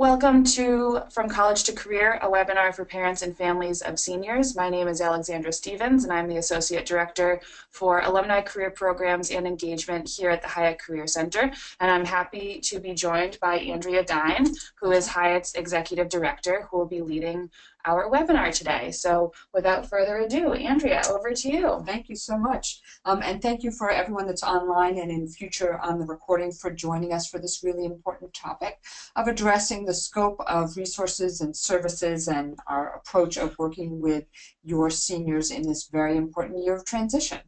Welcome to From College to Career, a webinar for parents and families of seniors. My name is Alexandra Stevens, and I'm the Associate Director for Alumni Career Programs and Engagement here at the Hiatt Career Center. And I'm happy to be joined by Andrea Dine, who is Hiatt's Executive Director, who will be leading our webinar today. So without further ado, Andrea, over to you. Thank you so much. And thank you for everyone that's online and in future on the recording for joining us for this really important topic of addressing the scope of resources and services and our approach of working with your seniors in this very important year of transition.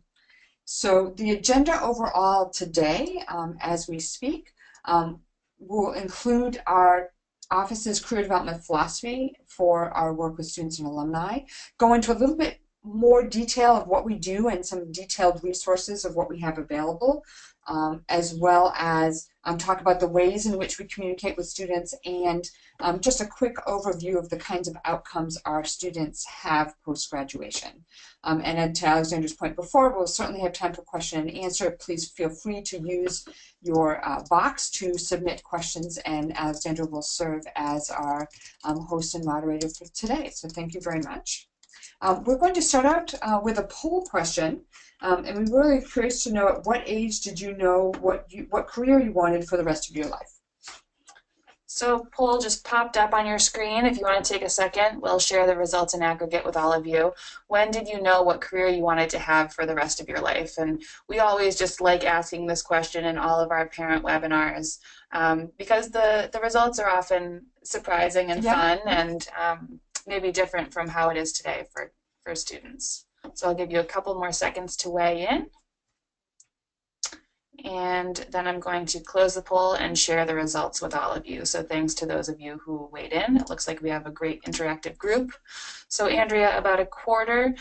So the agenda overall today, as we speak, will include our office's career development philosophy for our work with students and alumni, go into a little bit more detail of what we do and some detailed resources of what we have available, as well as talk about the ways in which we communicate with students and just a quick overview of the kinds of outcomes our students have post-graduation. And to Alexandra's point before, we'll certainly have time for question and answer. Please feel free to use your box to submit questions, and Alexandra will serve as our host and moderator for today. So thank you very much. We're going to start out with a poll question, and we're really curious to know at what age did you know what career you wanted for the rest of your life? So poll just popped up on your screen. If you want to take a second, we'll share the results in aggregate with all of you. When did you know what career you wanted to have for the rest of your life? And we always just like asking this question in all of our parent webinars because the results are often surprising and fun and maybe different from how it is today for students. So I'll give you a couple more seconds to weigh in. And then I'm going to close the poll and share the results with all of you. So thanks to those of you who weighed in. It looks like we have a great interactive group. So Andrea, about a quarter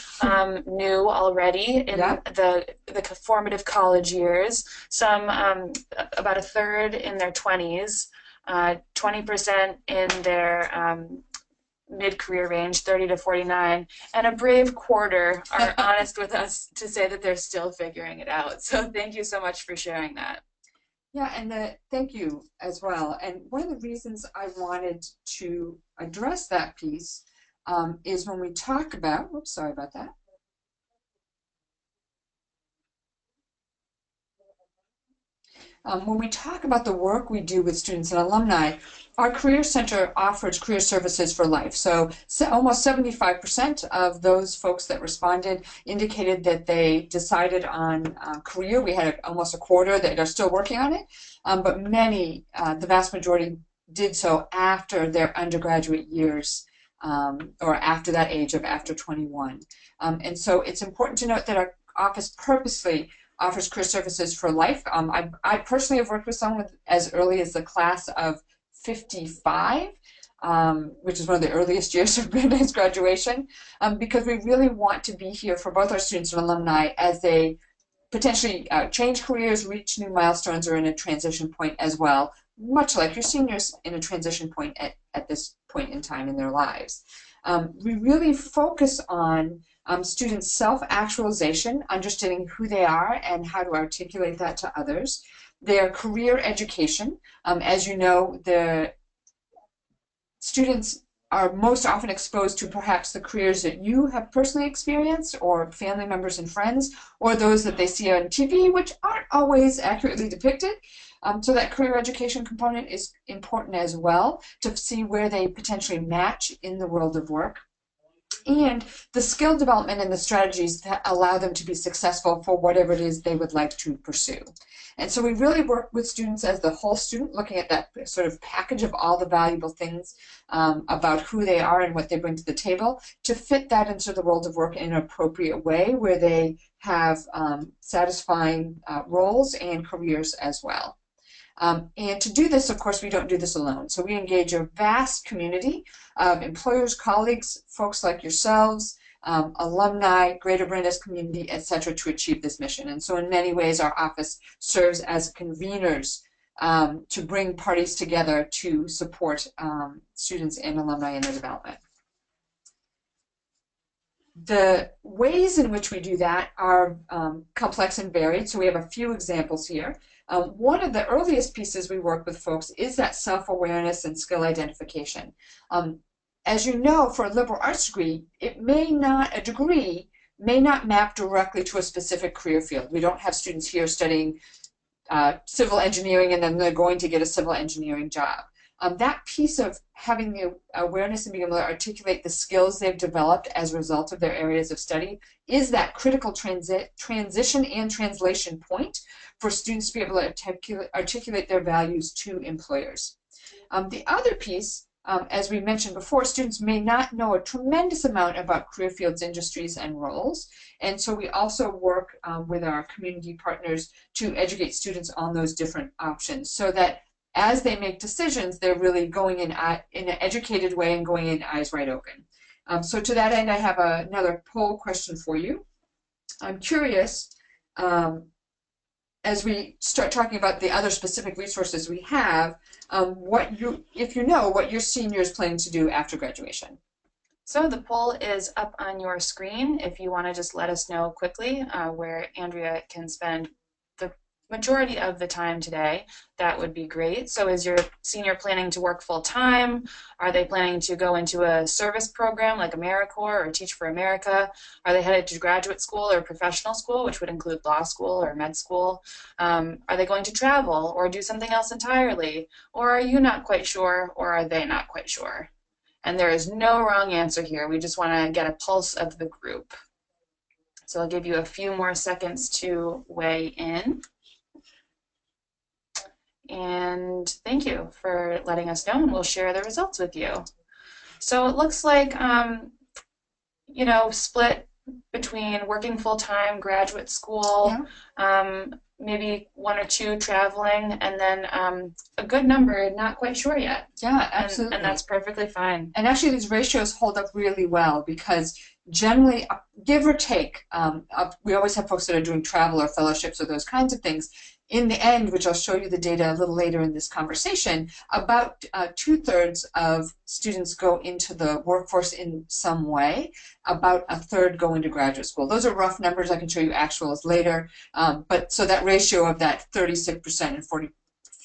knew already in the formative college years. Some, about a third in their 20s, 20% in their mid-career range, 30 to 49, and a brave quarter are honest with us to say that they're still figuring it out. So thank you so much for sharing that. Yeah, and thank you as well. And one of the reasons I wanted to address that piece is when we talk about, oops, sorry about that. When we talk about the work we do with students and alumni, our Career Center offers career services for life. So almost 75% of those folks that responded indicated that they decided on career. We had almost a quarter that are still working on it, but many, the vast majority, did so after their undergraduate years or after that age of after 21. And so it's important to note that our office purposely offers career services for life. I personally have worked with someone as early as the class of 55, which is one of the earliest years of Brandeis graduation, because we really want to be here for both our students and alumni as they potentially change careers, reach new milestones, or in a transition point as well, much like your seniors in a transition point at this point in time in their lives. We really focus on students' self-actualization, understanding who they are and how to articulate that to others. Their career education. As you know, the students are most often exposed to perhaps the careers that you have personally experienced or family members and friends, or those that they see on TV, which aren't always accurately depicted. So that career education component is important as well to see where they potentially match in the world of work. And the skill development and the strategies that allow them to be successful for whatever it is they would like to pursue. And so we really work with students as the whole student, looking at that sort of package of all the valuable things about who they are and what they bring to the table to fit that into the world of work in an appropriate way where they have satisfying roles and careers as well. And to do this, of course, we don't do this alone. So we engage a vast community of employers, colleagues, folks like yourselves, alumni, greater Brandeis community, etc., to achieve this mission. And so in many ways, our office serves as conveners to bring parties together to support students and alumni in their development. The ways in which we do that are complex and varied, so we have a few examples here. One of the earliest pieces we work with folks is that self-awareness and skill identification. As you know, for a liberal arts degree, a degree may not map directly to a specific career field. We don't have students here studying civil engineering and then they're going to get a civil engineering job. That piece of having the awareness and being able to articulate the skills they've developed as a result of their areas of study is that critical transition and translation point for students to be able to articulate their values to employers. The other piece, as we mentioned before, students may not know a tremendous amount about career fields, industries, and roles. And so we also work with our community partners to educate students on those different options so that as they make decisions, they're really going in an educated way and going in eyes wide open. So to that end, I have another poll question for you. I'm curious, as we start talking about the other specific resources we have, if you know what your seniors plan to do after graduation. So the poll is up on your screen. If you want to just let us know quickly where Andrea can spend the majority of the time today, that would be great. So is your senior planning to work full-time? Are they planning to go into a service program like AmeriCorps or Teach for America? Are they headed to graduate school or professional school, which would include law school or med school? Are they going to travel or do something else entirely? Or are you not quite sure, or are they not quite sure? And there is no wrong answer here. We just want to get a pulse of the group. So I'll give you a few more seconds to weigh in. And thank you for letting us know, and we'll share the results with you. So it looks like, you know, split between working full-time, graduate school, maybe one or two traveling, and then a good number not quite sure yet. Yeah, absolutely. And that's perfectly fine. And actually these ratios hold up really well because generally, give or take, we always have folks that are doing travel or fellowships or those kinds of things. In the end, which I'll show you the data a little later in this conversation, about 2/3 of students go into the workforce in some way. About 1/3 go into graduate school. Those are rough numbers. I can show you actuals later. But so that ratio of that 36% and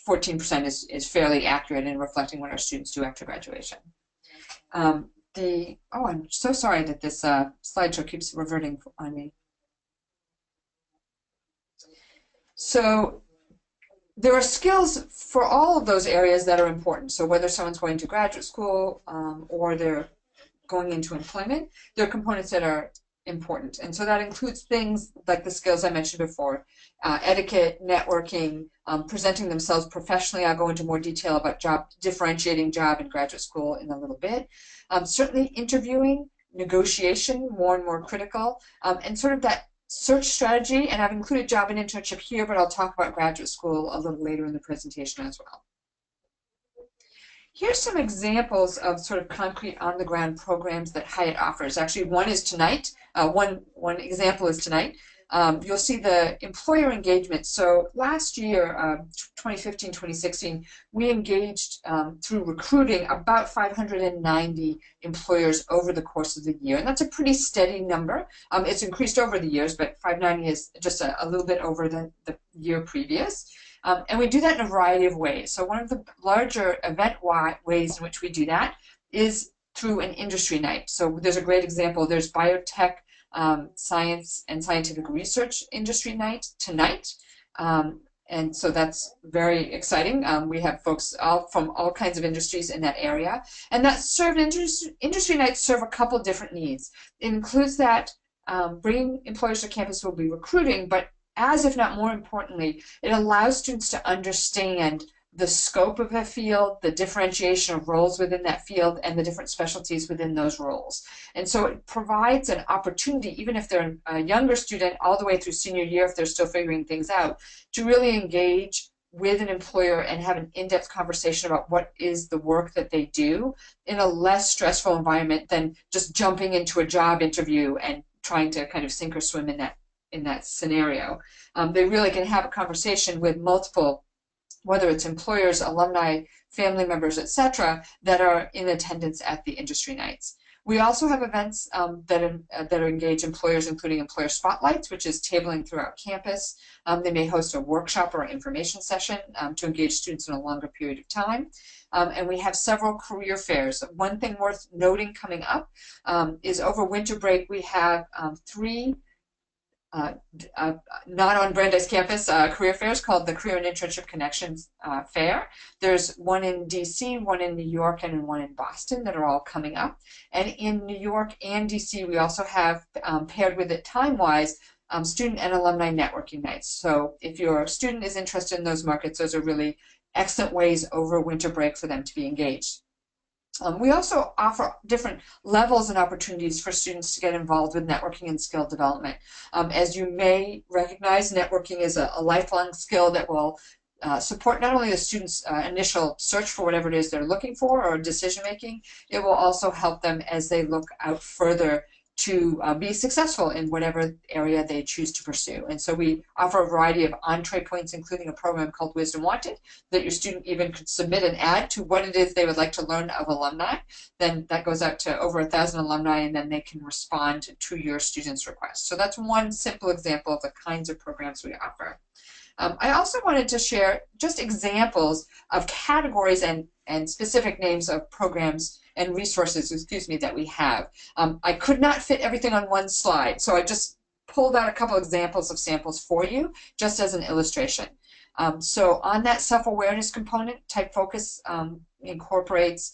14% is fairly accurate in reflecting what our students do after graduation. I'm so sorry that this slideshow keeps reverting on me. So there are skills for all of those areas that are important. So whether someone's going to graduate school or they're going into employment, there are components that are important. And so that includes things like the skills I mentioned before, etiquette, networking, presenting themselves professionally. I'll go into more detail about differentiating job and graduate school in a little bit. Certainly interviewing, negotiation, more and more critical, and sort of that search strategy, and I've included job and internship here, but I'll talk about graduate school a little later in the presentation as well. Here's some examples of sort of concrete on-the-ground programs that Hiatt offers. Actually, one is tonight. One example is tonight. You'll see the employer engagement. So last year, 2015-2016, we engaged through recruiting about 590 employers over the course of the year. And that's a pretty steady number. It's increased over the years, but 590 is just a little bit over the year previous. And we do that in a variety of ways. So one of the larger event ways in which we do that is through an industry night. So there's a great example. There's biotech, science and scientific research industry night tonight. And so that's very exciting. We have folks from all kinds of industries in that area. And that industry nights serve a couple different needs. It includes that bringing employers to campus who will be recruiting, but as if not more importantly, it allows students to understand the scope of a field, the differentiation of roles within that field, and the different specialties within those roles. And so it provides an opportunity, even if they're a younger student all the way through senior year, if they're still figuring things out, to really engage with an employer and have an in-depth conversation about what is the work that they do in a less stressful environment than just jumping into a job interview and trying to kind of sink or swim in that scenario. They really can have a conversation with multiple, whether it's employers, alumni, family members, etc., that are in attendance at the industry nights. We also have events that engage employers, including employer spotlights, which is tabling throughout campus. They may host a workshop or information session to engage students in a longer period of time. And we have several career fairs. One thing worth noting coming up is over winter break, we have three not on Brandeis campus career fairs called the Career and Internship Connections Fair. There's one in DC, one in New York, and one in Boston that are all coming up. And in New York and DC, we also have paired with it time-wise student and alumni networking nights. So if your student is interested in those markets, those are really excellent ways over winter break for them to be engaged. We also offer different levels and opportunities for students to get involved with networking and skill development. As you may recognize, networking is a lifelong skill that will support not only the students' initial search for whatever it is they're looking for or decision making, it will also help them as they look out further to be successful in whatever area they choose to pursue. And so we offer a variety of entree points, including a program called Wisdom Wanted, that your student even could submit and add to what it is they would like to learn of alumni. Then that goes out to over 1,000 alumni, and then they can respond to your student's request. So that's one simple example of the kinds of programs we offer. I also wanted to share just examples of categories and specific names of programs and resources, excuse me, that we have. I could not fit everything on one slide, so I just pulled out a couple examples of samples for you, just as an illustration. So on that self-awareness component, Type Focus incorporates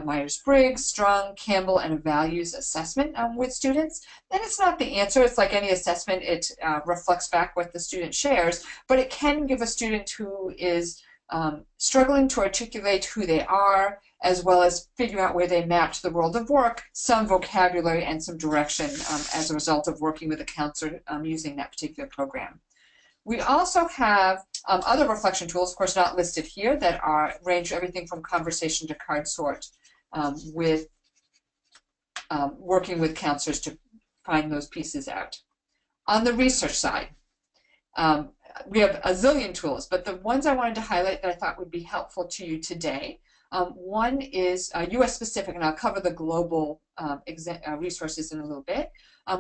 Myers-Briggs, Strong, Campbell, and a values assessment with students. And it's not the answer. It's like any assessment. It reflects back what the student shares, but it can give a student who is struggling to articulate who they are, as well as figure out where they map to the world of work, some vocabulary and some direction as a result of working with a counselor using that particular program. We also have other reflection tools, of course not listed here, that range everything from conversation to card sort with working with counselors to find those pieces out. On the research side, we have a zillion tools, but the ones I wanted to highlight that I thought would be helpful to you today, one is US specific, and I'll cover the global resources in a little bit.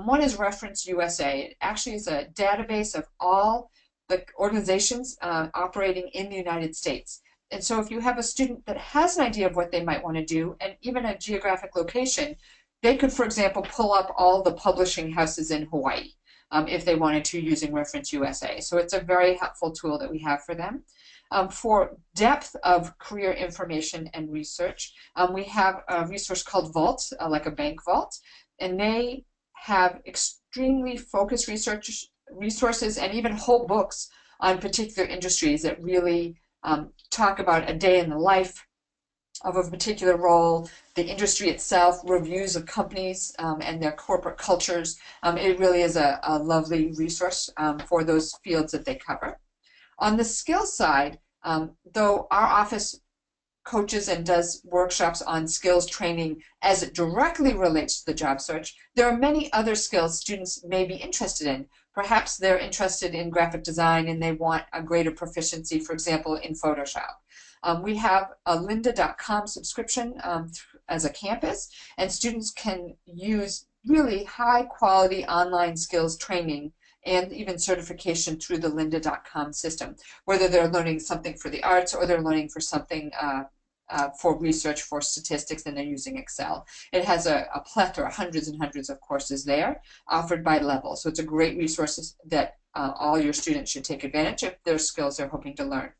One is Reference USA. It actually is a database of all the organizations operating in the United States. And so if you have a student that has an idea of what they might want to do, and even a geographic location, they could, for example, pull up all the publishing houses in Hawaii if they wanted to, using Reference USA. So it's a very helpful tool that we have for them. For depth of career information and research, we have a resource called Vault, like a bank vault, and they have extremely focused resources and even whole books on particular industries that really talk about a day in the life of a particular role, the industry itself, reviews of companies and their corporate cultures. It really is a lovely resource for those fields that they cover. On the skills side, though our office coaches and does workshops on skills training as it directly relates to the job search, there are many other skills students may be interested in. Perhaps they're interested in graphic design and they want a greater proficiency, for example, in Photoshop. We have a lynda.com subscription as a campus, and students can use really high quality online skills training and even certification through the lynda.com system, whether they're learning something for the arts or they're learning for something for research, for statistics, and they're using Excel. It has a plethora, hundreds and hundreds of courses there offered by level. So it's a great resource that all your students should take advantage of their skills they're hoping to learn.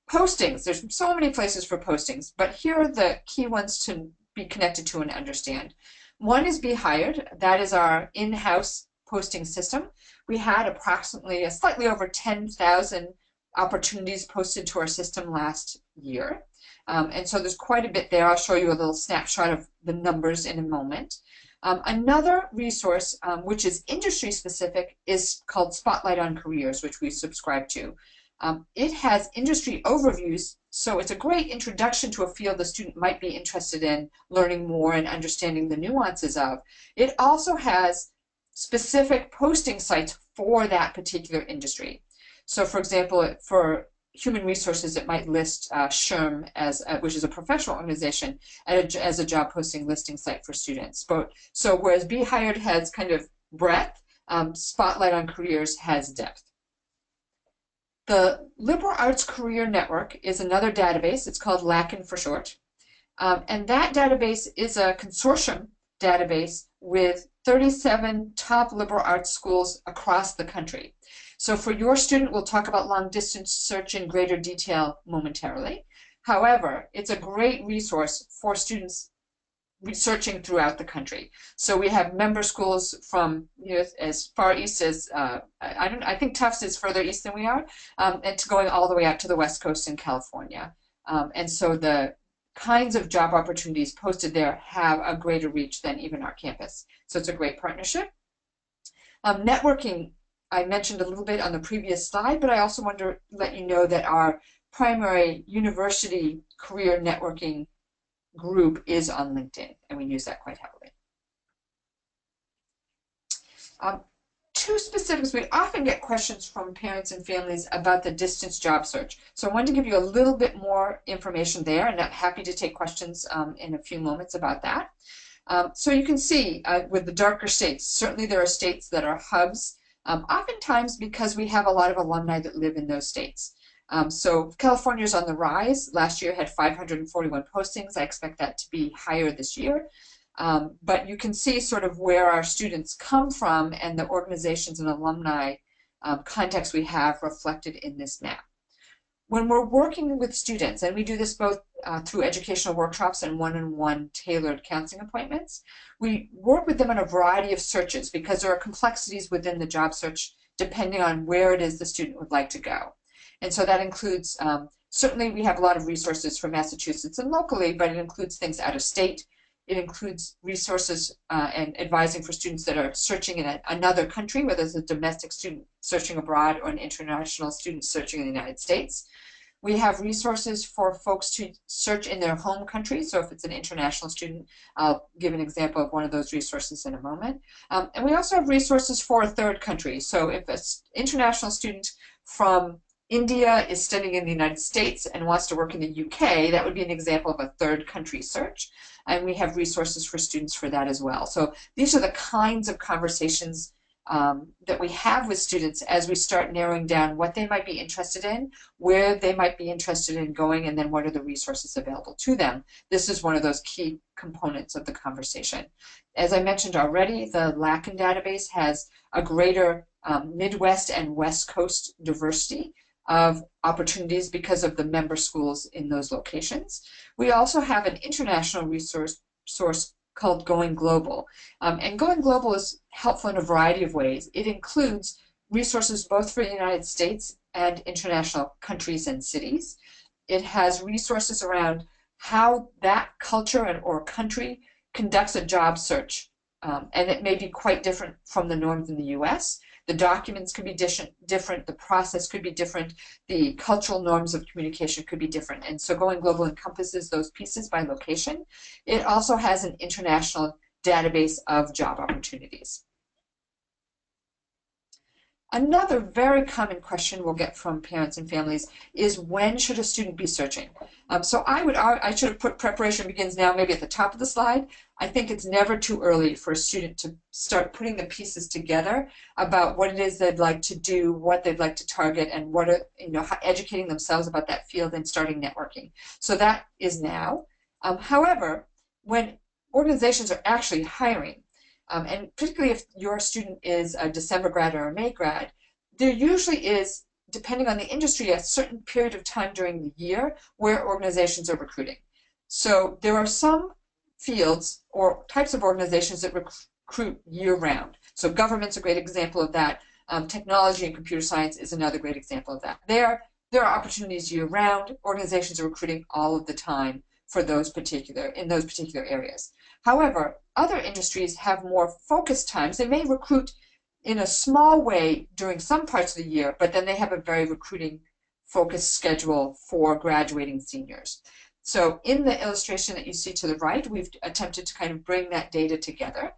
Postings, there's so many places for postings, but here are the key ones to be connected to and understand. One is Be Hired. That is our in-house posting system. We had approximately slightly over 10,000 opportunities posted to our system last year. And so there's quite a bit there. I'll show you a little snapshot of the numbers in a moment. Another resource, which is industry specific, is called Spotlight on Careers, which we subscribe to. It has industry overviews, so it's a great introduction to a field the student might be interested in learning more and understanding the nuances of. It also has specific posting sites for that particular industry. So for example, for human resources, it might list SHRM, which is a professional organization, as a job posting listing site for students. So whereas Be Hired has kind of breadth, Spotlight on Careers has depth. The Liberal Arts Career Network is another database. It's called LACN for short. And that database is a consortium database with 37 top liberal arts schools across the country. So for your student, we'll talk about long distance search in greater detail momentarily. However, it's a great resource for students researching throughout the country. So we have member schools from as far east as I think Tufts is further east than we are, and to going all the way out to the West Coast in California. And so the kinds of job opportunities posted there have a greater reach than even our campus. So it's a great partnership. Networking, I mentioned a little bit on the previous slide, but I also want to let you know that our primary university career networking group is on LinkedIn, and we use that quite heavily. Two specifics. We often get questions from parents and families about the distance job search. So I wanted to give you a little bit more information there, and I'm happy to take questions in a few moments about that. So you can see with the darker states, certainly there are states that are hubs, oftentimes because we have a lot of alumni that live in those states. So California is on the rise. Last year had 541 postings. I expect that to be higher this year. But you can see sort of where our students come from and the organizations and alumni context we have reflected in this map. When we're working with students, and we do this both through educational workshops and one-on-one tailored counseling appointments, we work with them on a variety of searches because there are complexities within the job search depending on where it is the student would like to go. And so that includes, certainly we have a lot of resources for Massachusetts and locally, but it includes things out of state. It includes resources and advising for students that are searching in another country, whether it's a domestic student searching abroad or an international student searching in the United States. We have resources for folks to search in their home country. So if it's an international student, I'll give an example of one of those resources in a moment. And we also have resources for a third country. So if an international student from India is studying in the United States and wants to work in the UK, that would be an example of a third country search. And we have resources for students for that as well. So these are the kinds of conversations that we have with students as we start narrowing down what they might be interested in, where they might be interested in going, and then what are the resources available to them. This is one of those key components of the conversation. As I mentioned already, the LACN database has a greater Midwest and West Coast diversity of opportunities because of the member schools in those locations. We also have an international resource called Going Global. And Going Global is helpful in a variety of ways. It includes resources both for the United States and international countries and cities. It has resources around how that culture or country conducts a job search. And it may be quite different from the norms in the US. The documents could be different, the process could be different, the cultural norms of communication could be different. And so Going Global encompasses those pieces by location. It also has an international database of job opportunities. Another very common question we'll get from parents and families is, when should a student be searching? So I should have put preparation begins now maybe at the top of the slide. I think it's never too early for a student to start putting the pieces together about what it is they'd like to do, what they'd like to target, and what are, educating themselves about that field and starting networking. So that is now. However, when organizations are actually hiring, and particularly if your student is a December grad or a May grad, there usually is, depending on the industry, a certain period of time during the year where organizations are recruiting. So there are some fields or types of organizations that recruit year-round. So government's a great example of that. Technology and computer science is another great example of that. There are opportunities year-round. Organizations are recruiting all of the time for in those particular areas. However, other industries have more focused times. They may recruit in a small way during some parts of the year, but then they have a very recruiting focused schedule for graduating seniors. So in the illustration that you see to the right, we've attempted to kind of bring that data together.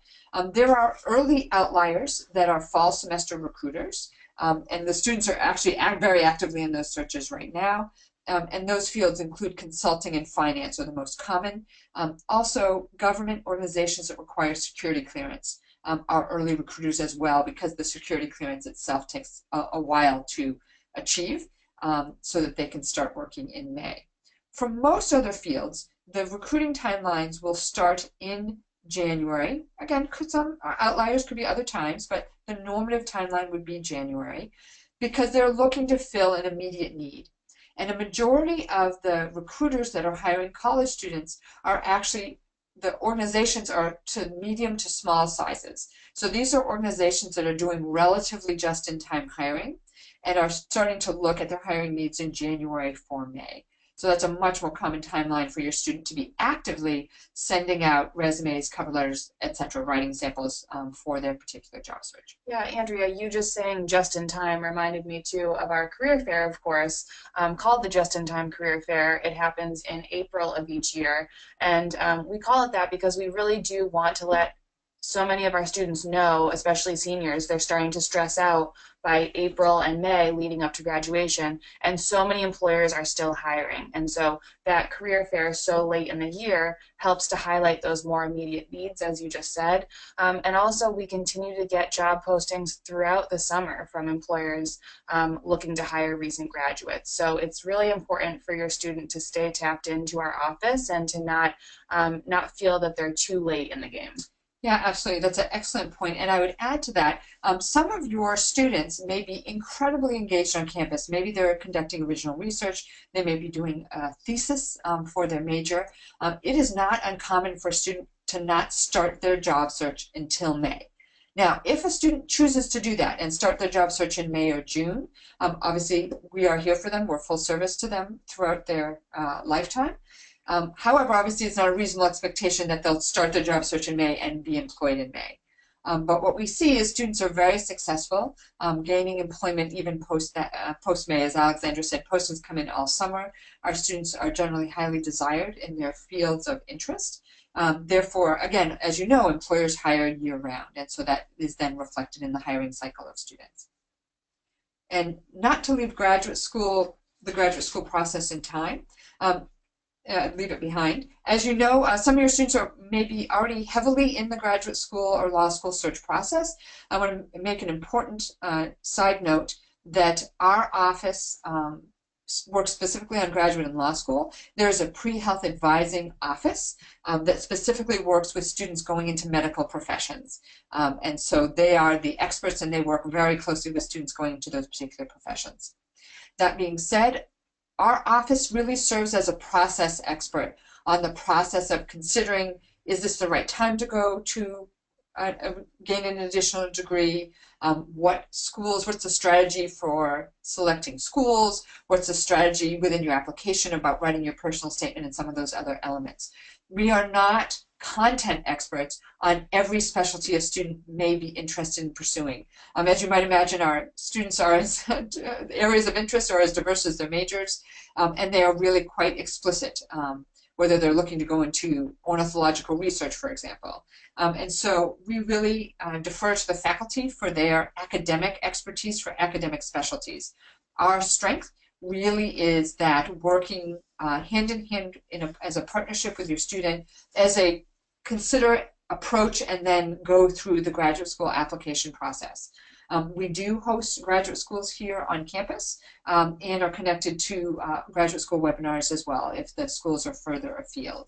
There are early outliers that are fall semester recruiters. And the students are actually very actively in those searches right now. And those fields include consulting and finance are the most common. Also, government organizations that require security clearance are early recruiters as well, because the security clearance itself takes a while to achieve, so that they can start working in May. For most other fields, the recruiting timelines will start in January. Again, some outliers could be other times, but the normative timeline would be January, because they're looking to fill an immediate need. And a majority of the recruiters that are hiring college students are actually, the organizations are to medium to small sizes. So these are organizations that are doing relatively just-in-time hiring and are starting to look at their hiring needs in January for May. So that's a much more common timeline for your student to be actively sending out resumes, cover letters, etc., writing samples for their particular job search. Yeah, Andrea, you just saying just in time reminded me too of our career fair, of course, called the Just in Time Career Fair. It happens in April of each year. And we call it that because we really do want to let so many of our students know, especially seniors, they're starting to stress out by April and May leading up to graduation, and so many employers are still hiring. And so that career fair so late in the year helps to highlight those more immediate needs, as you just said. And also we continue to get job postings throughout the summer from employers looking to hire recent graduates. So it's really important for your student to stay tapped into our office and to not feel that they're too late in the game. Yeah, absolutely. That's an excellent point. And I would add to that, some of your students may be incredibly engaged on campus. Maybe they're conducting original research. They may be doing a thesis for their major. It is not uncommon for a student to not start their job search until May. Now, if a student chooses to do that and start their job search in May or June, obviously we are here for them. We're full service to them throughout their lifetime. However, obviously, it's not a reasonable expectation that they'll start their job search in May and be employed in May. But what we see is students are very successful, gaining employment even post-May. As Alexandra said, postings come in all summer. Our students are generally highly desired in their fields of interest. Therefore, again, as you know, employers hire year-round, and so that is then reflected in the hiring cycle of students. And not to leave the graduate school process in time. Leave it behind. As you know, some of your students are maybe already heavily in the graduate school or law school search process. I want to make an important side note that our office works specifically on graduate and law school. There's a pre-health advising office that specifically works with students going into medical professions. And so they are the experts and they work very closely with students going into those particular professions. That being said, our office really serves as a process expert on the process of considering, is this the right time to go to gain an additional degree? What schools, what's the strategy for selecting schools? What's the strategy within your application about writing your personal statement and some of those other elements? We are not content experts on every specialty a student may be interested in pursuing. As you might imagine, our students are as areas of interest are as diverse as their majors, and they are really quite explicit, whether they're looking to go into ornithological research, for example. And so we really defer to the faculty for their academic expertise for academic specialties. Our strength really is that working hand in hand as a partnership with your student as a considerate approach and then go through the graduate school application process. We do host graduate schools here on campus and are connected to graduate school webinars as well if the schools are further afield.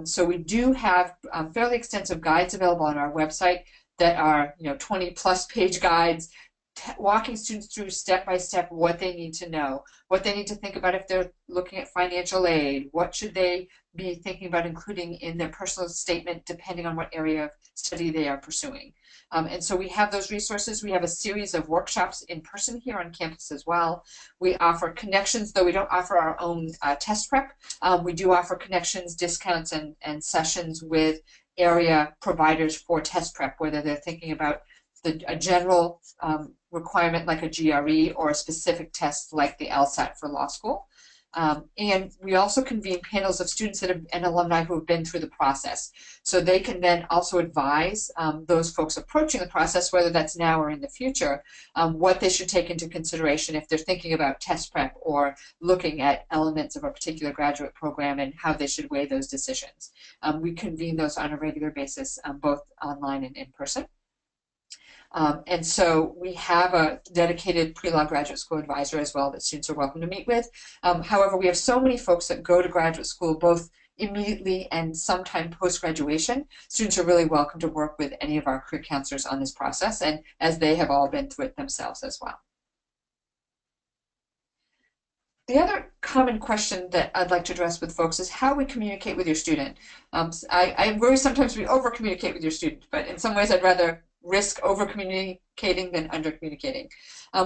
So we do have fairly extensive guides available on our website that are 20+ page guides walking students through step by step what they need to know, what they need to think about if they're looking at financial aid, what should they be thinking about including in their personal statement depending on what area of study they are pursuing. And so we have those resources. We have a series of workshops in person here on campus as well. We offer connections, though we don't offer our own test prep. We do offer connections, discounts, and sessions with area providers for test prep, whether they're thinking about a general requirement like a GRE or a specific test like the LSAT for law school. And we also convene panels of students that have, and alumni who have been through the process. So they can then also advise those folks approaching the process, whether that's now or in the future, what they should take into consideration if they're thinking about test prep or looking at elements of a particular graduate program and how they should weigh those decisions. We convene those on a regular basis, both online and in person. And so we have a dedicated pre-law graduate school advisor as well that students are welcome to meet with. However, we have so many folks that go to graduate school both immediately and sometime post-graduation. Students are really welcome to work with any of our career counselors on this process, and as they have all been through it themselves as well. The other common question that I'd like to address with folks is how we communicate with your student. I worry sometimes we over-communicate with your student, but in some ways I'd rather risk over-communicating than under-communicating.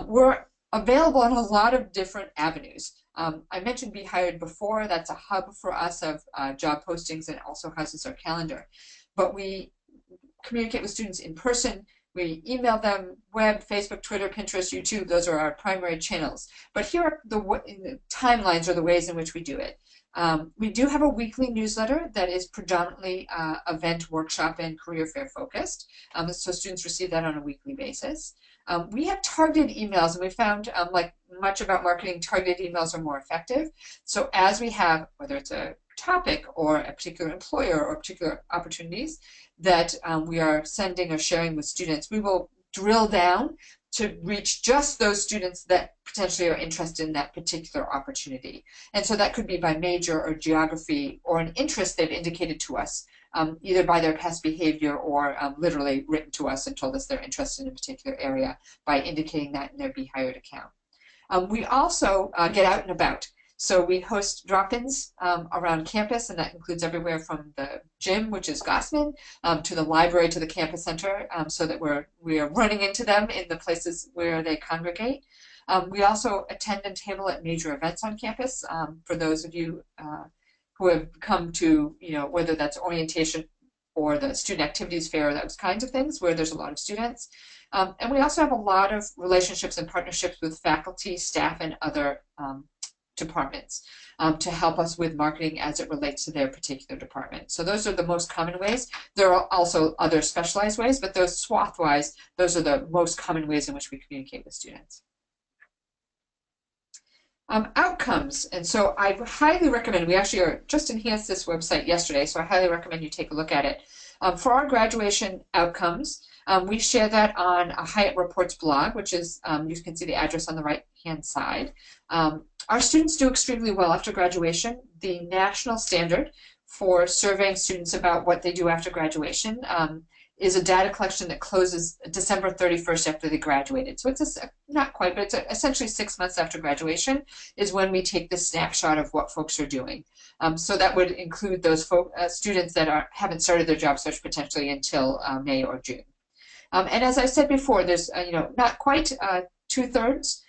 We're available on a lot of different avenues. I mentioned Be Hired before. That's a hub for us of job postings and also houses our calendar. But we communicate with students in person. We email them, web, Facebook, Twitter, Pinterest, YouTube. Those are our primary channels. But here are the timelines or the ways in which we do it. We do have a weekly newsletter that is predominantly event, workshop, and career fair focused. So students receive that on a weekly basis. We have targeted emails, and we found, like much about marketing, targeted emails are more effective. So as we have, whether it's a topic or a particular employer or particular opportunities that we are sending or sharing with students, we will drill down to reach just those students that potentially are interested in that particular opportunity. And so that could be by major or geography or an interest they've indicated to us, either by their past behavior or literally written to us and told us they're interested in a particular area by indicating that in their Be Hired account. We also get out and about. So we host drop-ins around campus, and that includes everywhere from the gym, which is Gossman, to the library, to the campus center, so that we are running into them in the places where they congregate. We also attend and table at major events on campus. For those of you who have come to, whether that's orientation or the student activities fair, those kinds of things where there's a lot of students. And we also have a lot of relationships and partnerships with faculty, staff, and other departments to help us with marketing as it relates to their particular department. So those are the most common ways. There are also other specialized ways, but those swath-wise, those are the most common ways in which we communicate with students. Outcomes, and so I highly recommend, we actually just enhanced this website yesterday, so I highly recommend you take a look at it. For our graduation outcomes, we share that on a Hiatt Reports blog, which is, you can see the address on the right-hand side. Our students do extremely well after graduation. The national standard for surveying students about what they do after graduation is a data collection that closes December 31st after they graduated. So it's not quite, but it's essentially 6 months after graduation is when we take the snapshot of what folks are doing. So that would include those students that haven't started their job search potentially until May or June. And as I said before, there's not quite 2/3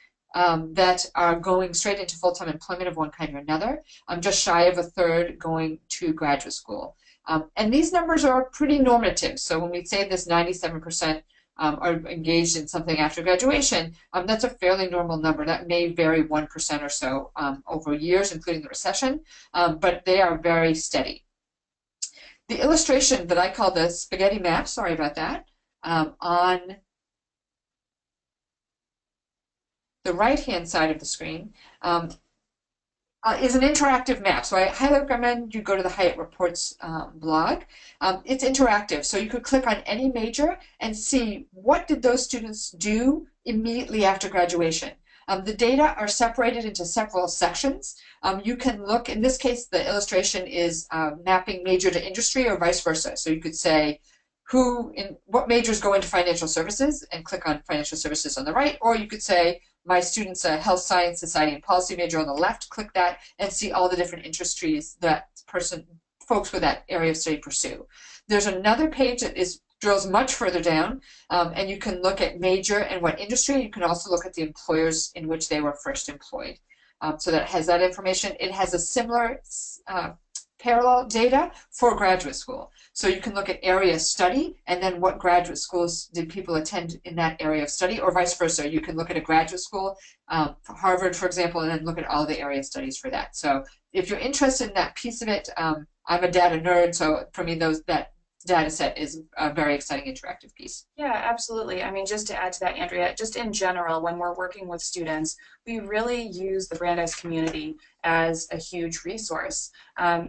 that are going straight into full-time employment of one kind or another. Just shy of 1/3 going to graduate school. And these numbers are pretty normative. So when we say this 97% are engaged in something after graduation, that's a fairly normal number. That may vary 1% or so over years, including the recession, but they are very steady. The illustration that I call the spaghetti map, sorry about that, on the right-hand side of the screen is an interactive map. So I highly recommend you go to the Hiatt Reports blog. It's interactive, so you could click on any major and see what did those students do immediately after graduation. The data are separated into several sections. You can look, in this case, the illustration is mapping major to industry or vice versa. So you could say, what majors go into financial services and click on financial services on the right, or you could say, my students a health science, society, and policy major on the left, click that and see all the different industries that folks with that area of study pursue. There's another page that drills much further down, and you can look at major and what industry. You can also look at the employers in which they were first employed. So that has that information. It has a similar parallel data for graduate school. So you can look at area study and then what graduate schools did people attend in that area of study, or vice versa. You can look at a graduate school, Harvard, for example, and then look at all the area studies for that. So if you're interested in that piece of it, I'm a data nerd, so for me that data set is a very exciting interactive piece. Yeah, absolutely. I mean, just to add to that, Andrea, just in general, when we're working with students, we really use the Brandeis community as a huge resource.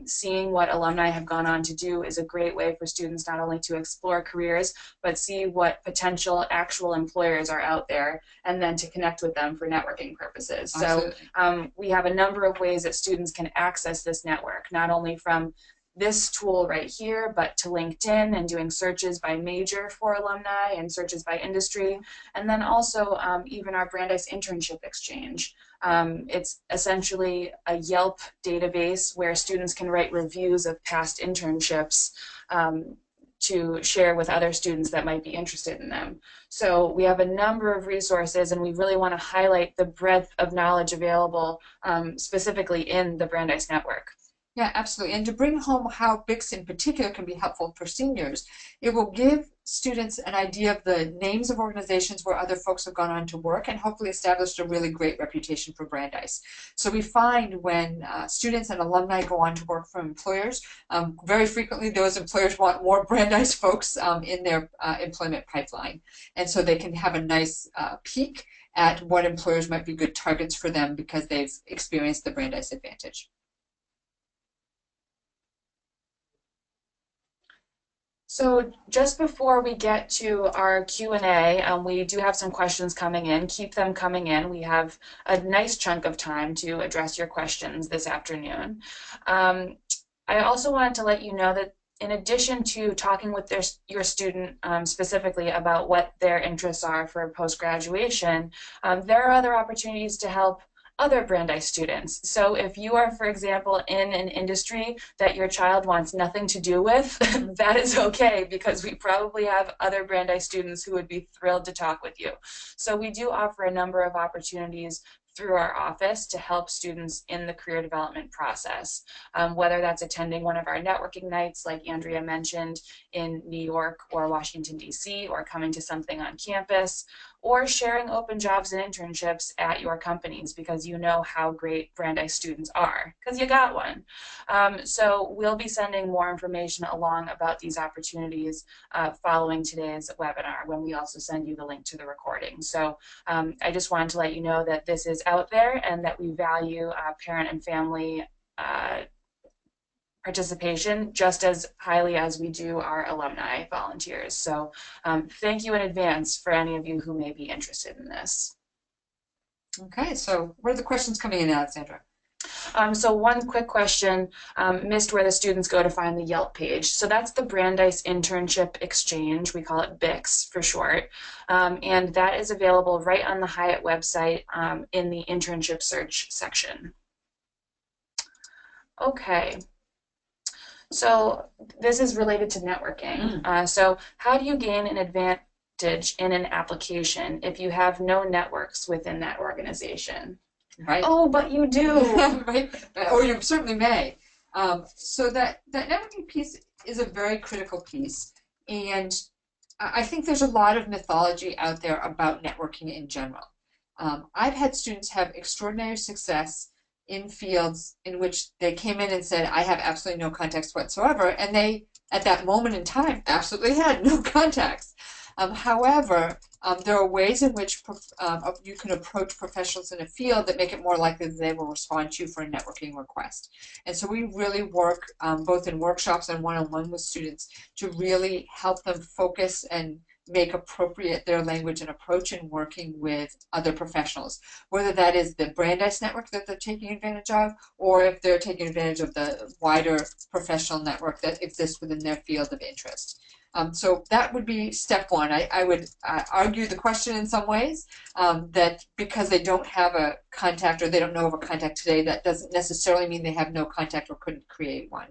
Seeing what alumni have gone on to do is a great way for students not only to explore careers, but see what potential actual employers are out there, and then to connect with them for networking purposes. Absolutely. So we have a number of ways that students can access this network, not only from this tool right here, but to LinkedIn and doing searches by major for alumni and searches by industry, and then also even our Brandeis Internship Exchange. It's essentially a Yelp database where students can write reviews of past internships to share with other students that might be interested in them. So we have a number of resources, and we really want to highlight the breadth of knowledge available specifically in the Brandeis network. Yeah, absolutely. And to bring home how BICS in particular can be helpful for seniors, it will give students an idea of the names of organizations where other folks have gone on to work and hopefully established a really great reputation for Brandeis. So we find when students and alumni go on to work for employers, very frequently those employers want more Brandeis folks in their employment pipeline. And so they can have a nice peek at what employers might be good targets for them because they've experienced the Brandeis advantage. So just before we get to our Q&A, we do have some questions coming in. Keep them coming in. We have a nice chunk of time to address your questions this afternoon. I also wanted to let you know that in addition to talking with your student specifically about what their interests are for post-graduation, there are other opportunities to help other Brandeis students. So if you are, for example, in an industry that your child wants nothing to do with, that is okay, because we probably have other Brandeis students who would be thrilled to talk with you. So we do offer a number of opportunities through our office to help students in the career development process, whether that's attending one of our networking nights, like Andrea mentioned, in New York or Washington, D.C., or coming to something on campus, or sharing open jobs and internships at your companies because you know how great Brandeis students are, because you got one. So we'll be sending more information along about these opportunities following today's webinar, when we also send you the link to the recording. So I just wanted to let you know that this is out there and that we value parent and family participation just as highly as we do our alumni volunteers. So thank you in advance for any of you who may be interested in this. Okay, so what are the questions coming in, Alexandra? So one quick question, missed where the students go to find the Yelp page. So that's the Brandeis Internship Exchange. We call it BICS for short. And that is available right on the Hiatt website in the internship search section. Okay. So this is related to networking. So how do you gain an advantage in an application if you have no networks within that organization? Right. Oh, but you do. Right. Or you certainly may. So that networking piece is a very critical piece. And I think there's a lot of mythology out there about networking in general. I've had students have extraordinary success in fields in which they came in and said, I have absolutely no contacts whatsoever, and they, at that moment in time, absolutely had no contacts. However, there are ways in which you can approach professionals in a field that make it more likely that they will respond to you for a networking request. And so we really work both in workshops and one-on-one with students to really help them focus and make appropriate their language and approach in working with other professionals, whether that is the Brandeis network that they're taking advantage of, or if they're taking advantage of the wider professional network that exists within their field of interest. So that would be step one. I would argue the question in some ways that because they don't have a contact or they don't know of a contact today, that doesn't necessarily mean they have no contact or couldn't create one.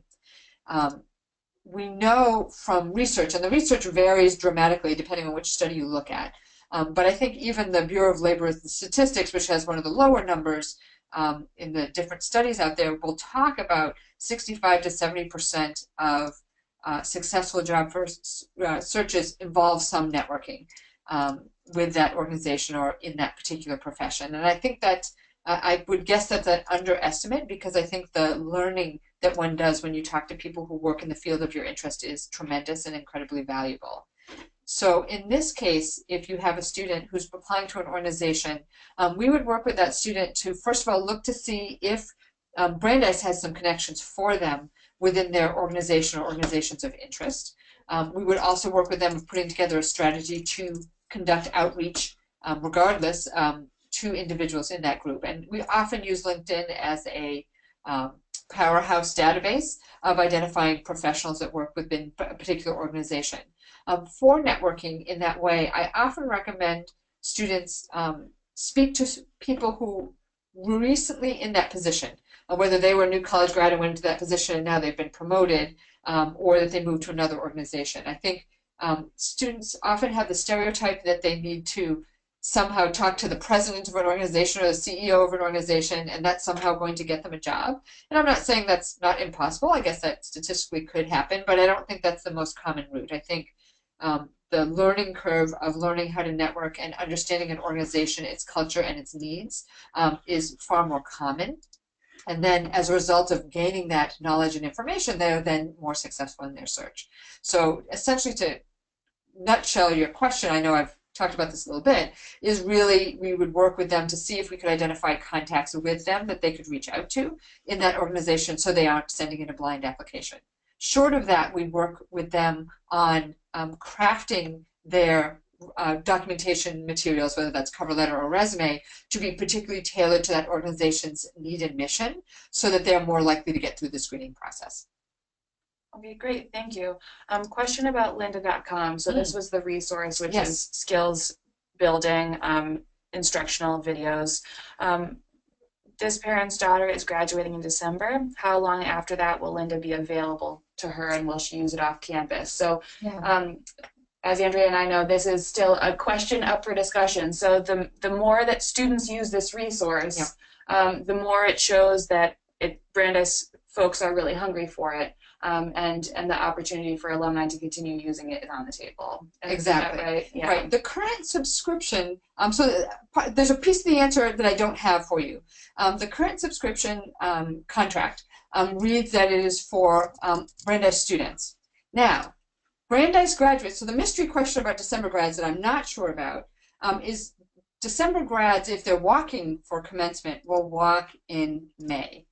We know from research, and the research varies dramatically depending on which study you look at, but I think even the Bureau of Labor Statistics, which has one of the lower numbers, in the different studies out there will talk about 65 to 70% of successful job searches involve some networking with that organization or in that particular profession. And I think that I would guess that's an underestimate, because I think the learning that one does when you talk to people who work in the field of your interest is tremendous and incredibly valuable. So in this case, if you have a student who's applying to an organization, we would work with that student to, first of all, look to see if Brandeis has some connections for them within their organization or organizations of interest. We would also work with them putting together a strategy to conduct outreach regardless to individuals in that group. And we often use LinkedIn as a powerhouse database of identifying professionals that work within a particular organization. For networking in that way, I often recommend students speak to people who were recently in that position, whether they were a new college grad and went into that position and now they've been promoted, or that they moved to another organization. I think students often have the stereotype that they need to somehow talk to the president of an organization or the CEO of an organization, and that's somehow going to get them a job. And I'm not saying that's not impossible. I guess that statistically could happen, but I don't think that's the most common route. I think the learning curve of learning how to network and understanding an organization, its culture, and its needs is far more common. And then as a result of gaining that knowledge and information, they're then more successful in their search. So essentially, to nutshell your question, I know I've talked about this a little bit, is really we would work with them to see if we could identify contacts with them that they could reach out to in that organization so they aren't sending in a blind application. Short of that, we work with them on crafting their documentation materials, whether that's cover letter or resume, to be particularly tailored to that organization's need and mission so that they're more likely to get through the screening process. Okay, great, thank you. Question about lynda.com. So this was the resource, which is skills building, instructional videos. This parent's daughter is graduating in December. How long after that will Lynda be available to her, and will she use it off campus? So as Andrea and I know, this is still a question up for discussion. So the more that students use this resource, the more it shows that Brandeis folks are really hungry for it, and the opportunity for alumni to continue using it is on the table. Exactly. Right? Yeah. Right. The current subscription, so there's a piece of the answer that I don't have for you. The current subscription contract reads that it is for Brandeis students. Now, Brandeis graduates, so the mystery question about December grads that I'm not sure about is December grads, if they're walking for commencement, will walk in May.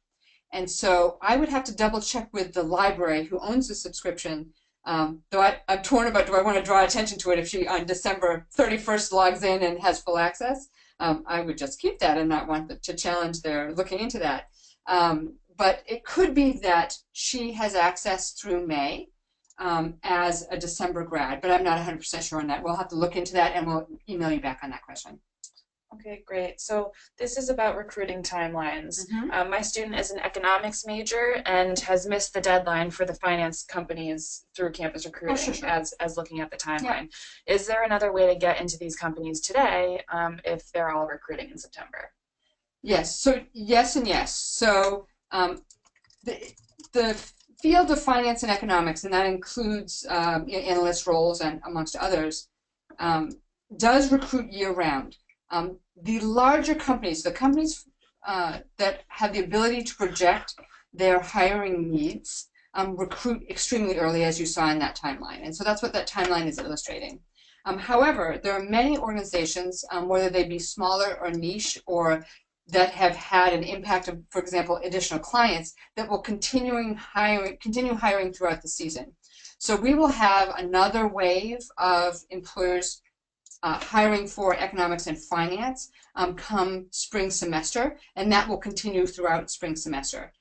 And so I would have to double check with the library who owns the subscription, though I'm torn about, do I want to draw attention to it if she on December 31st logs in and has full access? I would just keep that and not want to challenge their looking into that. But it could be that she has access through May as a December grad, but I'm not 100% sure on that. We'll have to look into that and we'll email you back on that question. Okay, great. So this is about recruiting timelines. My student is an economics major and has missed the deadline for the finance companies through campus recruiting as looking at the timeline. Is there another way to get into these companies today if they're all recruiting in September? Yes. So yes and yes. So the field of finance and economics, and that includes analyst roles and amongst others, does recruit year-round. The larger companies, the companies that have the ability to project their hiring needs, recruit extremely early, as you saw in that timeline. And so that's what that timeline is illustrating. However, there are many organizations, whether they be smaller or niche or that have had an impact of, for example, additional clients, that will continue hiring throughout the season. So we will have another wave of employers hiring for economics and finance come spring semester, and that will continue throughout spring semester.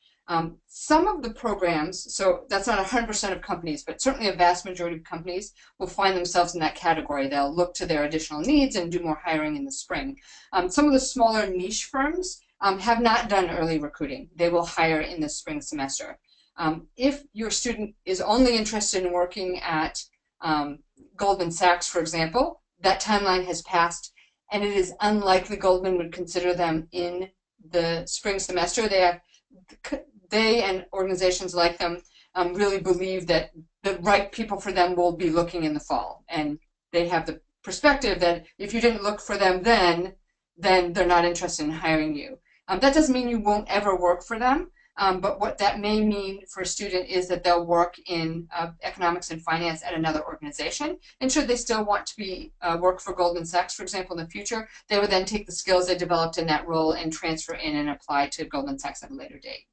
Some of the programs, so that's not 100% of companies, but certainly a vast majority of companies will find themselves in that category. They'll look to their additional needs and do more hiring in the spring. Some of the smaller niche firms have not done early recruiting. They will hire in the spring semester. If your student is only interested in working at Goldman Sachs, for example, that timeline has passed, and it is unlikely Goldman would consider them in the spring semester. They and organizations like them really believe that the right people for them will be looking in the fall, and they have the perspective that if you didn't look for them then they're not interested in hiring you. That doesn't mean you won't ever work for them, but what that may mean for a student is that they'll work in economics and finance at another organization, and should they still want to be work for Goldman Sachs, for example, in the future, they would then take the skills they developed in that role and transfer in and apply to Goldman Sachs at a later date.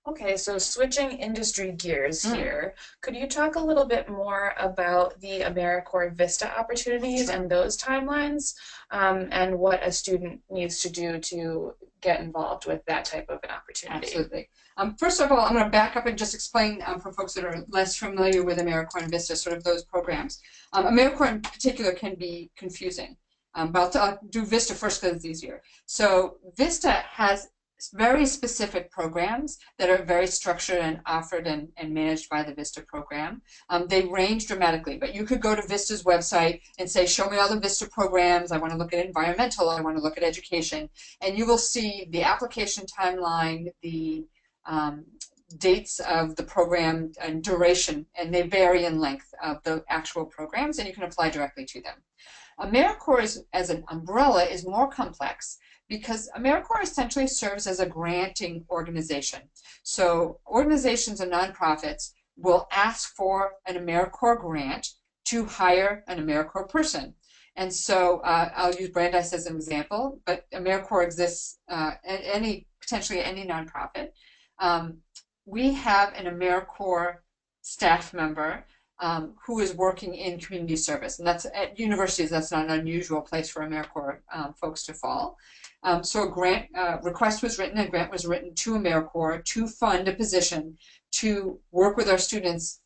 Okay, so switching industry gears here, could you talk a little bit more about the AmeriCorps Vista opportunities and those timelines, and what a student needs to do to get involved with that type of an opportunity? Absolutely. First of all, I'm going to back up and just explain for folks that are less familiar with AmeriCorps and Vista, sort of those programs. AmeriCorps in particular can be confusing, but I'll do Vista first because it's easier. So Vista has very specific programs that are very structured and offered and managed by the Vista program. They range dramatically, but you could go to Vista's website and say, show me all the Vista programs. I want to look at environmental, I want to look at education, and you will see the application timeline, the dates of the program and duration, and they vary in length of the actual programs, and you can apply directly to them. AmeriCorps as an umbrella is more complex, because AmeriCorps essentially serves as a granting organization. So organizations and nonprofits will ask for an AmeriCorps grant to hire an AmeriCorps person. And so I'll use Brandeis as an example, but AmeriCorps exists at potentially any nonprofit. We have an AmeriCorps staff member who is working in community service, and that's at universities. That's not an unusual place for AmeriCorps folks to fall. So a grant request was written, a grant was written to AmeriCorps to fund a position to work with our students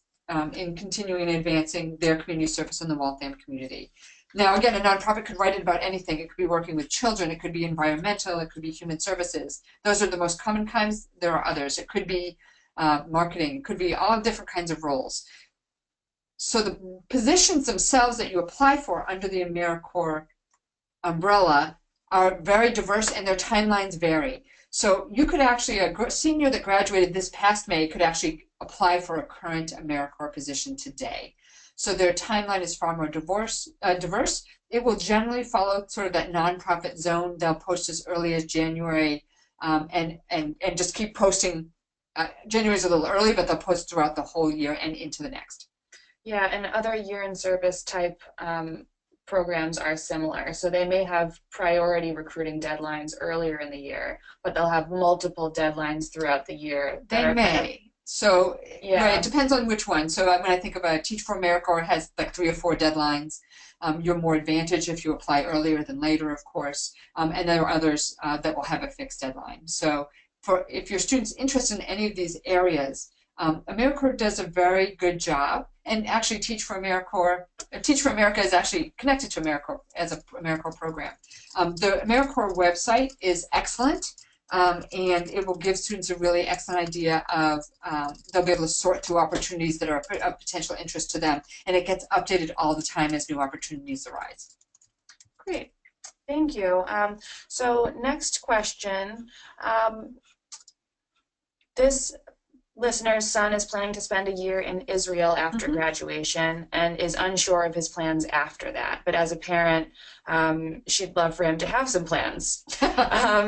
in continuing and advancing their community service in the Waltham community. Now, again, a nonprofit could write it about anything. It could be working with children, it could be environmental, it could be human services. Those are the most common kinds. There are others. It could be marketing, it could be all different kinds of roles. So the positions themselves that you apply for under the AmeriCorps umbrella are very diverse, and their timelines vary. So you could actually, a senior that graduated this past May could actually apply for a current AmeriCorps position today. So their timeline is far more diverse. It will generally follow sort of that nonprofit zone. They'll post as early as January and just keep posting. January is a little early, but they'll post throughout the whole year and into the next. Yeah, and other year-in-service type programs are similar. So they may have priority recruiting deadlines earlier in the year, but they'll have multiple deadlines throughout the year. They may. So yeah. Right, it depends on which one. So when I think about Teach for AmeriCorps, it has like 3 or 4 deadlines. You're more advantaged if you apply earlier than later, of course. And there are others that will have a fixed deadline. So if your student's interested in any of these areas, AmeriCorps does a very good job, and actually Teach for America is actually connected to AmeriCorps as an AmeriCorps program. The AmeriCorps website is excellent, and it will give students a really excellent idea of, they'll be able to sort through opportunities that are of potential interest to them, and it gets updated all the time as new opportunities arise. Great, thank you. So next question, this listener's son is planning to spend a year in Israel after graduation and is unsure of his plans after that. But as a parent, she'd love for him to have some plans.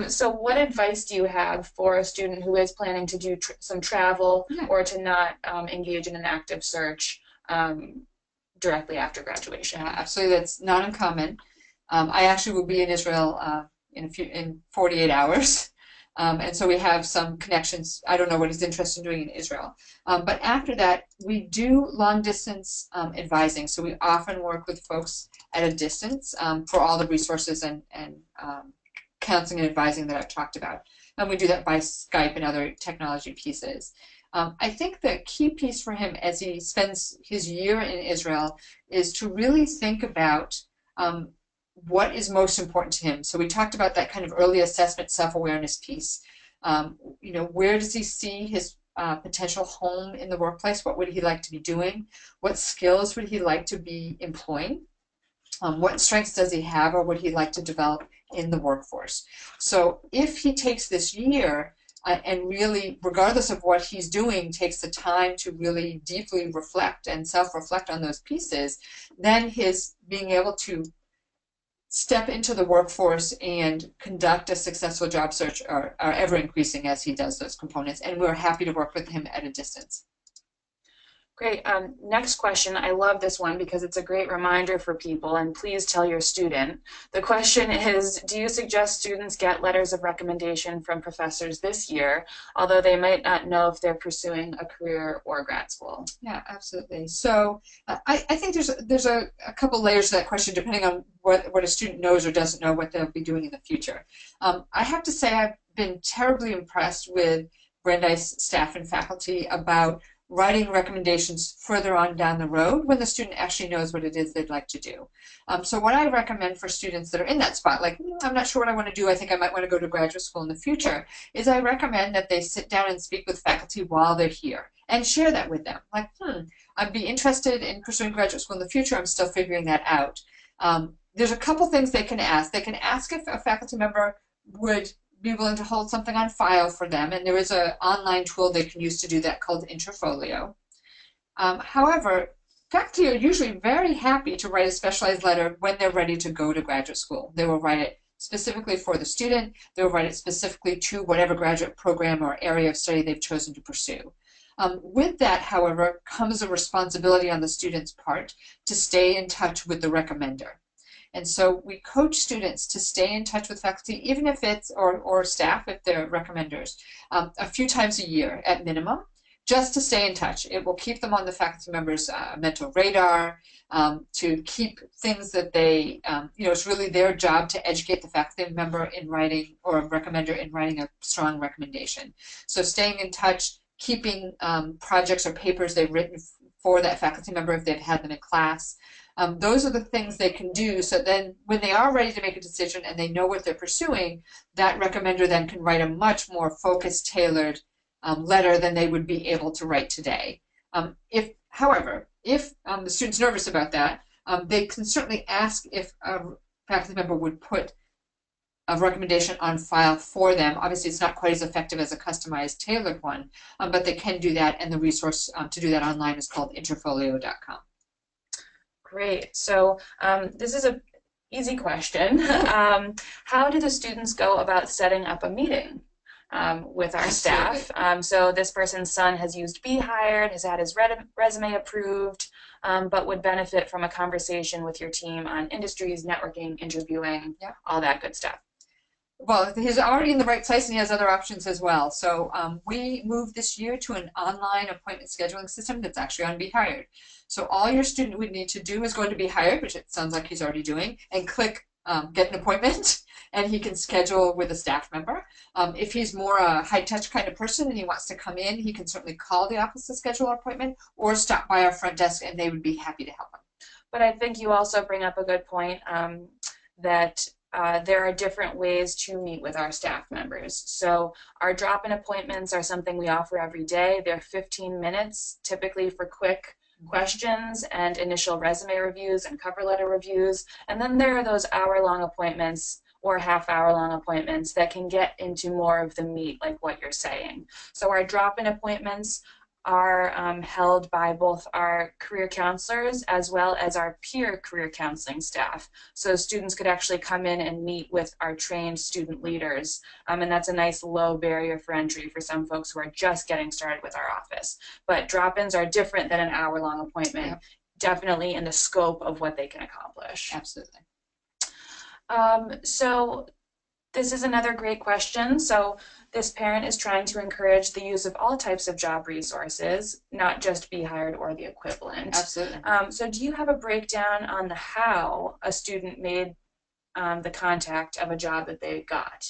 So what advice do you have for a student who is planning to do some travel or to not engage in an active search directly after graduation? Absolutely, that's not uncommon. I actually will be in Israel in 48 hours. And so we have some connections. I don't know what he's interested in doing in Israel. But after that, we do long-distance advising. So we often work with folks at a distance for all the resources and counseling and advising that I've talked about. And we do that by Skype and other technology pieces. I think the key piece for him as he spends his year in Israel is to really think about what is most important to him. So we talked about that kind of early assessment, self-awareness piece. Where does he see his potential home in the workplace? What would he like to be doing? What skills would he like to be employing? What strengths does he have or would he like to develop in the workforce. So if he takes this year and really, regardless of what he's doing, takes the time to really deeply reflect and self-reflect on those pieces, then his being able to step into the workforce and conduct a successful job search are ever increasing as he does those components, and we're happy to work with him at a distance. Great. Next question. I love this one because it's a great reminder for people, and please tell your student. The question is, do you suggest students get letters of recommendation from professors this year, although they might not know if they're pursuing a career or grad school? Yeah, absolutely. So I think there's a couple layers to that question depending on what a student knows or doesn't know what they'll be doing in the future. I have to say I've been terribly impressed with Brandeis staff and faculty about writing recommendations further on down the road when the student actually knows what it is they'd like to do. So what I recommend for students that are in that spot, like, I'm not sure what I want to do, I think I might want to go to graduate school in the future, is I recommend that they sit down and speak with faculty while they're here and share that with them. Like, I'd be interested in pursuing graduate school in the future, I'm still figuring that out. There's a couple things they can ask. They can ask if a faculty member would be willing to hold something on file for them, and there is an online tool they can use to do that called Interfolio. However, faculty are usually very happy to write a specialized letter when they're ready to go to graduate school. They will write it specifically for the student. They will write it specifically to whatever graduate program or area of study they've chosen to pursue. With that, however, comes a responsibility on the student's part to stay in touch with the recommender. And so we coach students to stay in touch with faculty, even if it's, or staff if they're recommenders, a few times a year at minimum, just to stay in touch. It will keep them on the faculty member's mental radar, to keep things that they, it's really their job to educate the faculty member in writing, or a recommender in writing a strong recommendation. So staying in touch, keeping projects or papers they've written for that faculty member if they've had them in class. Those are the things they can do, so then when they are ready to make a decision and they know what they're pursuing, that recommender then can write a much more focused, tailored letter than they would be able to write today. However, if the student's nervous about that, they can certainly ask if a faculty member would put a recommendation on file for them. Obviously, it's not quite as effective as a customized, tailored one, but they can do that, and the resource to do that online is called interfolio.com. Great. So this is an easy question. How do the students go about setting up a meeting with our staff? So this person's son has used Be Hired, has had his resume approved, but would benefit from a conversation with your team on industries, networking, interviewing, all that good stuff. Well, he's already in the right place and he has other options as well. So we moved this year to an online appointment scheduling system that's actually on Be Hired. So all your student would need to do is go to Be Hired, which it sounds like he's already doing, and click Get an Appointment, and he can schedule with a staff member. If he's more a high-touch kind of person and he wants to come in, he can certainly call the office to schedule an appointment or stop by our front desk and they would be happy to help him. But I think you also bring up a good point that there are different ways to meet with our staff members. So our drop-in appointments are something we offer every day. They're 15 minutes, typically for quick questions and initial resume reviews and cover letter reviews. And then there are those hour-long appointments or half-hour-long appointments that can get into more of the meat, like what you're saying. So our drop-in appointments are held by both our career counselors as well as our peer career counseling staff. So students could actually come in and meet with our trained student leaders. And that's a nice low barrier for entry for some folks who are just getting started with our office. But drop-ins are different than an hour-long appointment, definitely in the scope of what they can accomplish. Absolutely. So this is another great question. So this parent is trying to encourage the use of all types of job resources, not just Be Hired or the equivalent. Absolutely. So do you have a breakdown on the how a student made the contact of a job that they got?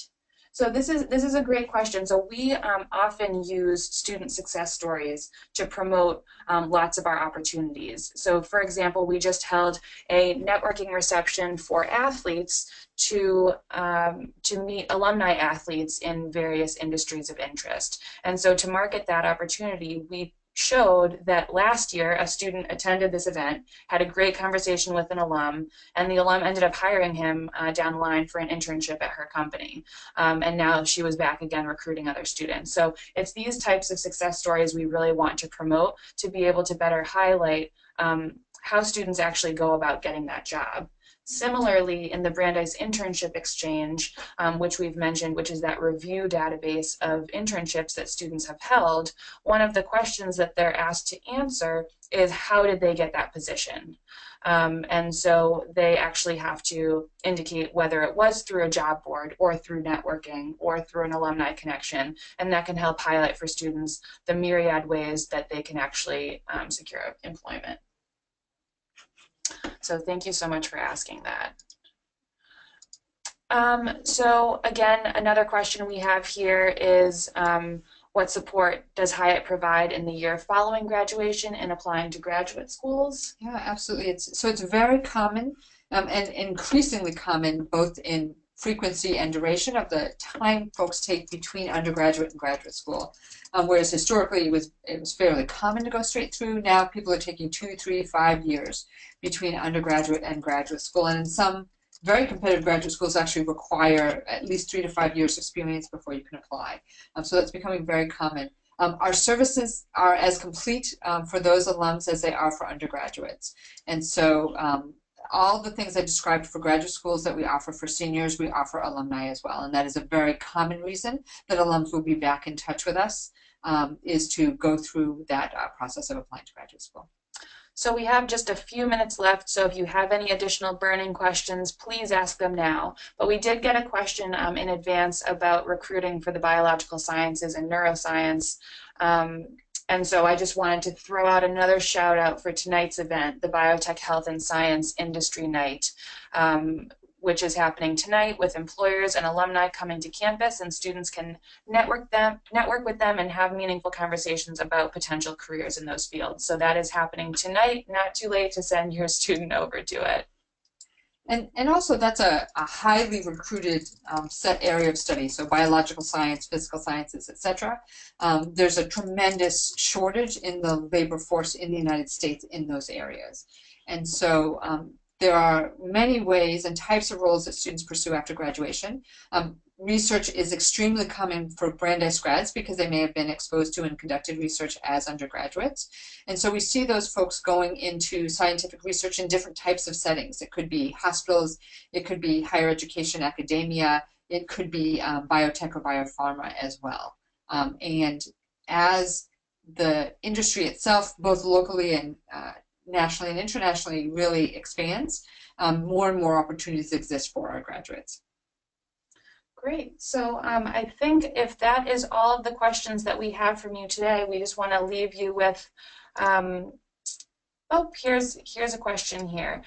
So this is a great question. So we often use student success stories to promote lots of our opportunities. So for example, we just held a networking reception for athletes to meet alumni athletes in various industries of interest. And so to market that opportunity, we showed that last year a student attended this event, had a great conversation with an alum, and the alum ended up hiring him down the line for an internship at her company. And now she was back again recruiting other students. So it's these types of success stories we really want to promote to be able to better highlight how students actually go about getting that job. Similarly, in the Brandeis Internship Exchange, which we've mentioned, which is that review database of internships that students have held, one of the questions that they're asked to answer is how did they get that position? And so they actually have to indicate whether it was through a job board or through networking or through an alumni connection, and that can help highlight for students the myriad ways that they can actually secure employment. So thank you so much for asking that. So again, another question we have here is what support does Hiatt provide in the year following graduation in applying to graduate schools? Yeah, absolutely. It's very common and increasingly common both in frequency and duration of the time folks take between undergraduate and graduate school. Whereas historically it was fairly common to go straight through. Now people are taking 2, 3, 5 years between undergraduate and graduate school, and in some very competitive graduate schools actually require at least 3 to 5 years experience before you can apply. So that's becoming very common. Our services are as complete for those alums as they are for undergraduates, and so all the things I described for graduate schools that we offer for seniors, we offer alumni as well, and that is a very common reason that alums will be back in touch with us, is to go through that process of applying to graduate school. So we have just a few minutes left, so if you have any additional burning questions, please ask them now. But we did get a question in advance about recruiting for the biological sciences and neuroscience. And so I just wanted to throw out another shout out for tonight's event, the Biotech Health and Science Industry Night, which is happening tonight with employers and alumni coming to campus, and students can network with them and have meaningful conversations about potential careers in those fields. So that is happening tonight. Not too late to send your student over to it. And also that's a highly recruited set area of study, so biological science, physical sciences, etc. There's a tremendous shortage in the labor force in the United States in those areas. And so there are many ways and types of roles that students pursue after graduation. Research is extremely common for Brandeis grads because they may have been exposed to and conducted research as undergraduates. And so we see those folks going into scientific research in different types of settings. It could be hospitals, it could be higher education, academia, it could be biotech or biopharma as well. And as the industry itself, both locally and nationally and internationally, really expands, more and more opportunities exist for our graduates. Great. So I think if that is all of the questions that we have from you today, we just want to leave you with, here's a question here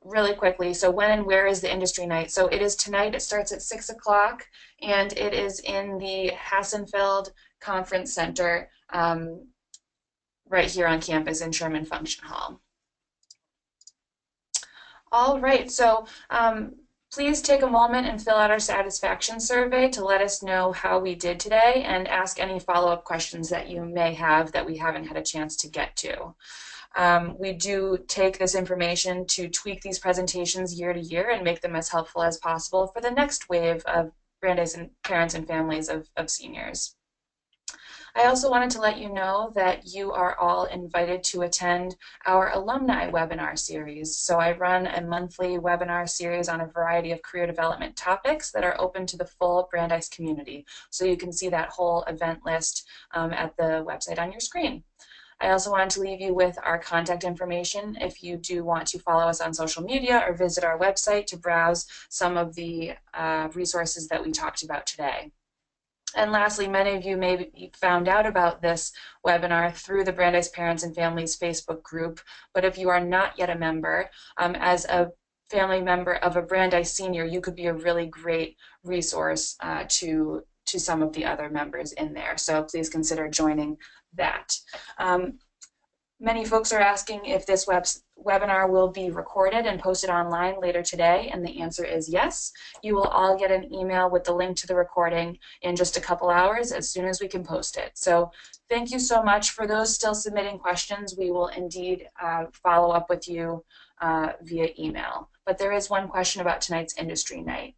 really quickly. So when and where is the industry night? So it is tonight. It starts at 6 o'clock, and it is in the Hassenfeld Conference Center right here on campus in Sherman Function Hall. All right. So please take a moment and fill out our satisfaction survey to let us know how we did today, and ask any follow-up questions that you may have that we haven't had a chance to get to. We do take this information to tweak these presentations year to year and make them as helpful as possible for the next wave of Brandeis parents and families of seniors. I also wanted to let you know that you are all invited to attend our alumni webinar series. So I run a monthly webinar series on a variety of career development topics that are open to the full Brandeis community. So you can see that whole event list at the website on your screen. I also wanted to leave you with our contact information if you do want to follow us on social media or visit our website to browse some of the resources that we talked about today. And lastly, many of you may have found out about this webinar through the Brandeis Parents and Families Facebook group, but if you are not yet a member, as a family member of a Brandeis senior, you could be a really great resource to some of the other members in there. So please consider joining that. Many folks are asking if this webinar will be recorded and posted online later today, and the answer is yes. You will all get an email with the link to the recording in just a couple hours as soon as we can post it. So thank you so much. For those still submitting questions, we will indeed follow up with you via email. But there is one question about tonight's industry night.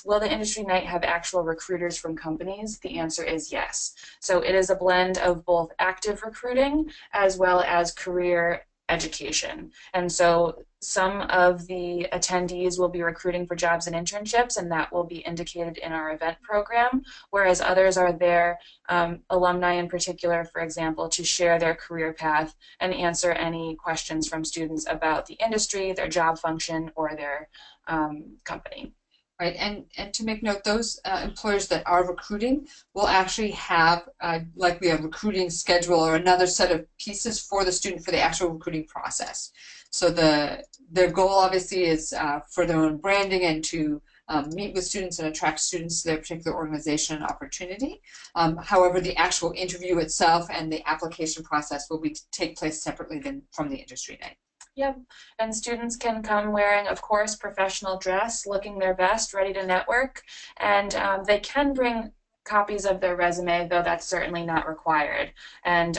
Will the industry night have actual recruiters from companies? The answer is yes. So it is a blend of both active recruiting as well as career education. And so some of the attendees will be recruiting for jobs and internships, and that will be indicated in our event program, whereas others are there, alumni in particular, for example, to share their career path and answer any questions from students about the industry, their job function, or their company. Right, and to make note, those employers that are recruiting will actually have likely a recruiting schedule or another set of pieces for the student for the actual recruiting process. So their goal obviously is for their own branding and to meet with students and attract students to their particular organization and opportunity. However, the actual interview itself and the application process will take place separately from the industry night. Yep, and students can come wearing, of course, professional dress, looking their best, ready to network, and they can bring copies of their resume, though that's certainly not required. And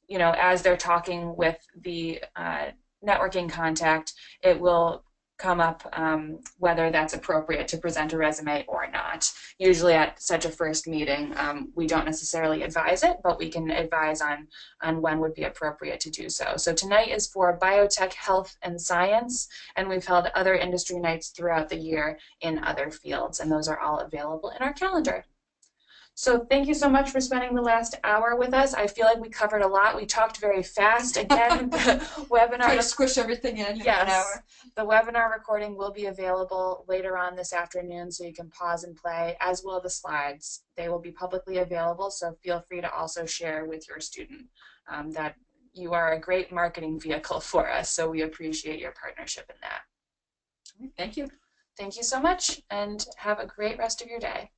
you know, as they're talking with the networking contact, it will come up whether that's appropriate to present a resume or not. Usually at such a first meeting, we don't necessarily advise it, but we can advise on when would be appropriate to do so. So tonight is for biotech, health, and science, and we've held other industry nights throughout the year in other fields, and those are all available in our calendar. So thank you so much for spending the last hour with us. I feel like we covered a lot. We talked very fast. Again, the webinar. Try to squish everything in 1 hour. The webinar recording will be available later on this afternoon, so you can pause and play, as will the slides. They will be publicly available, so feel free to also share with your student that you are a great marketing vehicle for us, so we appreciate your partnership in that. Thank you. Thank you so much, and have a great rest of your day.